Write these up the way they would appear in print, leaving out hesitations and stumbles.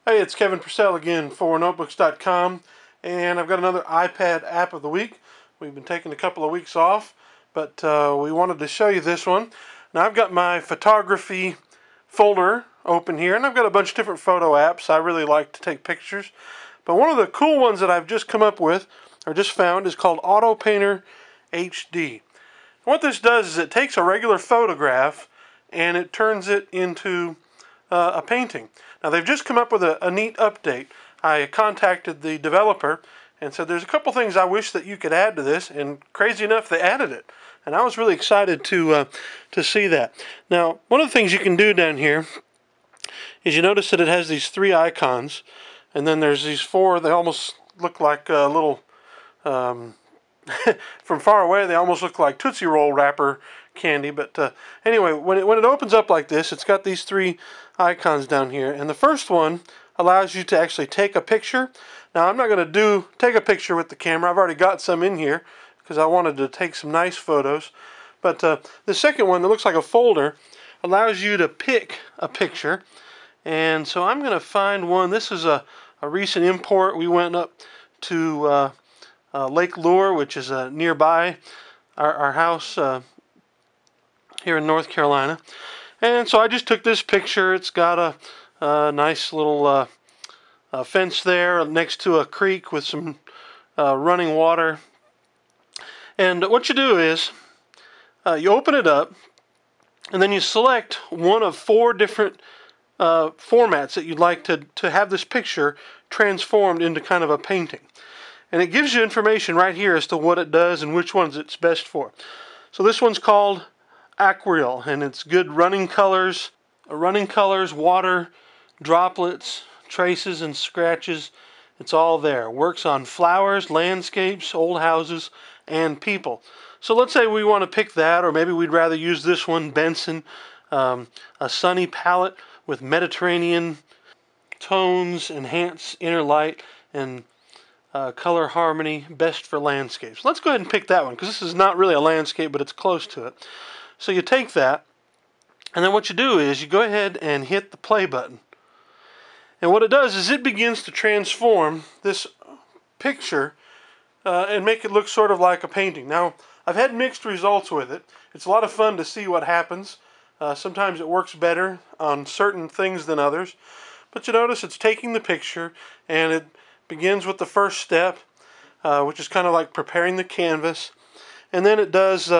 Hey, it's Kevin Purcell again for Notebooks.com, and I've got another iPad app of the week. We've been taking a couple of weeks off, but we wanted to show you this one. Now I've got my photography folder open here, and I've got a bunch of different photo apps. I really like to take pictures, but one of the cool ones that I've just come up with, or just found, is called AutoPainter HD. And what this does is it takes a regular photograph and it turns it into a painting. Now they've just come up with a neat update. I contacted the developer and said there's a couple things I wish that you could add to this, and crazy enough they added it. And I was really excited to see that. Now one of the things you can do down here is you notice that it has these three icons, and then there's these four. They almost look like a little from far away they almost look like Tootsie Roll wrapper candy, but anyway, when it opens up like this, it's got these three icons down here, and the first one allows you to actually take a picture. Now I'm not going to take a picture with the camera. I've already got some in here because I wanted to take some nice photos, but the second one that looks like a folder allows you to pick a picture. And so I'm going to find one. This is a recent import. We went up to Lake Lure, which is nearby our house here in North Carolina. And so I just took this picture. It's got a nice little fence there next to a creek with some running water. And what you do is you open it up, and then you select one of four different formats that you'd like to have this picture transformed into kind of a painting. And it gives you information right here as to what it does and which ones it's best for. So this one's called Aquarelle, and it's good running colors, water, droplets, traces, and scratches. It's all there. Works on flowers, landscapes, old houses, and people. So let's say we want to pick that, or maybe we'd rather use this one, Benson, a sunny palette with Mediterranean tones, enhance inner light, and color harmony, best for landscapes. Let's go ahead and pick that one, because this is not really a landscape, but it's close to it. So you take that, and then what you do is you go ahead and hit the play button. And what it does is it begins to transform this picture and make it look sort of like a painting. Now, I've had mixed results with it. It's a lot of fun to see what happens. Sometimes it works better on certain things than others. But you notice it's taking the picture, and it begins with the first step, which is kind of like preparing the canvas. And then it does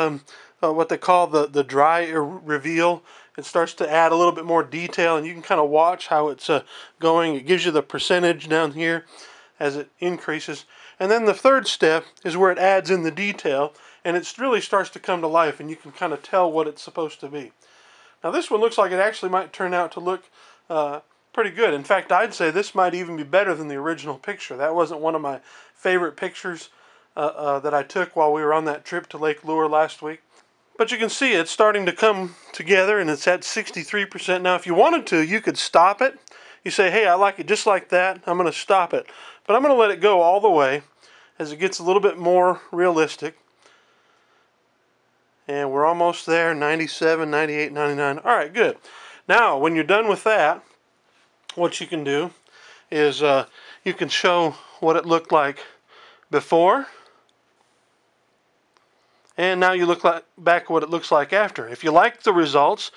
what they call the dry reveal. It starts to add a little bit more detail, and you can kind of watch how it's going. It gives you the percentage down here as it increases. And then the third step is where it adds in the detail, and it really starts to come to life, and you can kind of tell what it's supposed to be. Now this one looks like it actually might turn out to look pretty good. In fact, I'd say this might even be better than the original picture. That wasn't one of my favorite pictures that I took while we were on that trip to Lake Lure last week. But you can see it's starting to come together, and it's at 63%. Now, if you wanted to, you could stop it. You say, hey, I like it just like that. I'm going to stop it. But I'm going to let it go all the way as it gets a little bit more realistic. And we're almost there, 97, 98, 99. All right, good. Now, when you're done with that, what you can do is you can show what it looked like before, and now you look back what it looks like after. If you like the results,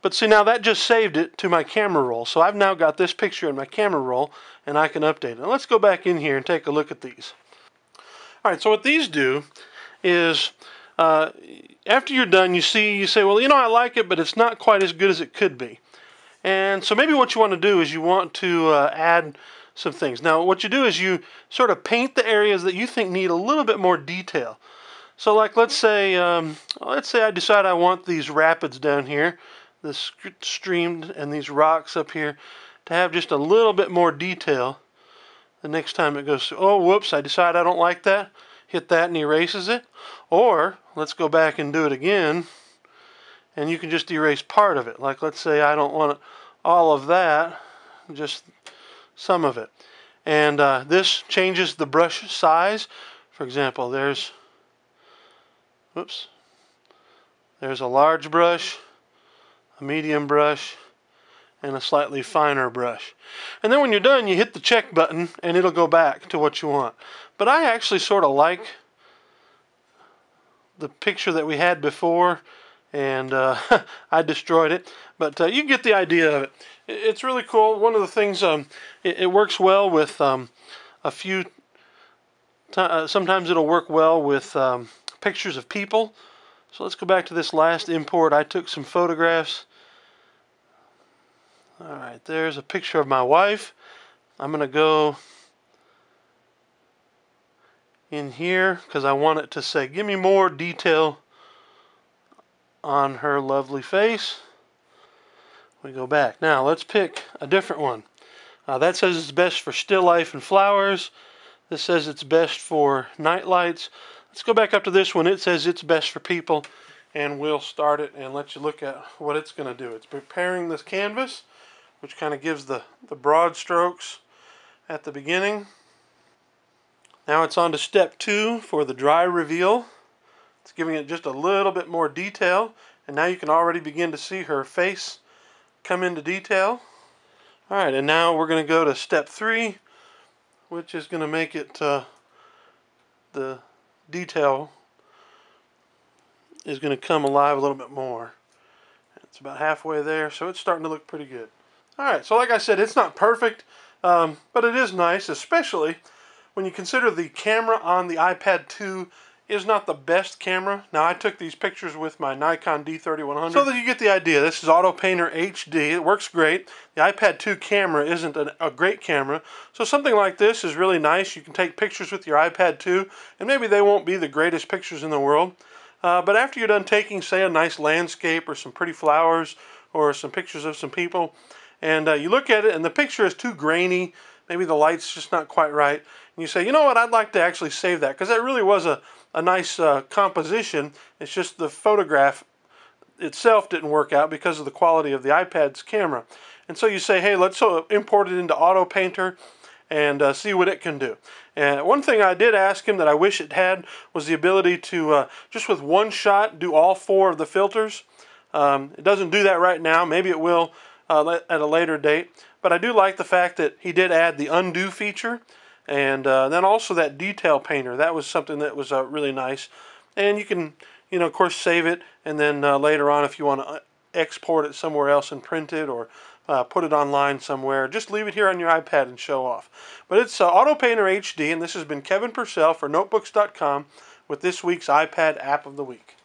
but see, now that just saved it to my camera roll. So I've now got this picture in my camera roll, and I can update it. Now let's go back in here and take a look at these. All right, so what these do is after you're done, you say, well, you know, I like it, but it's not quite as good as it could be. And so maybe what you want to do is you want to add some things. Now what you do is you sort of paint the areas that you think need a little bit more detail. So like let's say I decide I want these rapids down here, this stream and these rocks up here, to have just a little bit more detail. The next time it goes, oh whoops, I decide I don't like that, hit that and erases it. Or let's go back and do it again, and you can just erase part of it. Like let's say I don't want all of that, just some of it. And this changes the brush size. For example, there's a large brush, a medium brush, and a slightly finer brush. And then when you're done, you hit the check button and it'll go back to what you want. But I actually sort of like the picture that we had before, and I destroyed it. But you get the idea of it. It's really cool. One of the things, it works well with a few, sometimes it'll work well with pictures of people. So let's go back to this last import. I took some photographs. Alright, there's a picture of my wife. I'm going to go in here because I want it to say, give me more detail on her lovely face. We go back. Now let's pick a different one. That says it's best for still life and flowers. This says it's best for night lights. Let's go back up to this one. It says it's best for people, and we'll start it and let you look at what it's going to do. It's preparing this canvas, which kind of gives the broad strokes at the beginning. Now it's on to step 2 for the dry reveal. It's giving it just a little bit more detail, and now you can already begin to see her face come into detail. Alright, and now we're going to go to step 3, which is going to make it the detail is going to come alive a little bit more. It's about halfway there, so it's starting to look pretty good. Alright, so like I said, it's not perfect, but it is nice, especially when you consider the camera on the iPad 2 is not the best camera. Now, I took these pictures with my Nikon D3100, so that you get the idea. This is AutoPainter HD. It works great. The iPad 2 camera isn't a great camera, so something like this is really nice. You can take pictures with your iPad 2, and maybe they won't be the greatest pictures in the world, but after you're done taking, say, a nice landscape or some pretty flowers or some pictures of some people, and you look at it and the picture is too grainy, maybe the light's just not quite right, and you say, you know what, I'd like to actually save that, because that really was a nice composition. It's just the photograph itself didn't work out because of the quality of the iPad's camera. And so you say, hey, let's import it into AutoPainter and see what it can do. And one thing I did ask him that I wish it had was the ability to, just with one shot, do all 4 of the filters. It doesn't do that right now. Maybe it will at a later date. But I do like the fact that he did add the undo feature. And then also that detail painter. That was something that was really nice. And you can, of course, save it. And then later on, if you want to export it somewhere else and print it, or put it online somewhere, just leave it here on your iPad and show off. But it's AutoPainter HD, and this has been Kevin Purcell for Notebooks.com with this week's iPad App of the Week.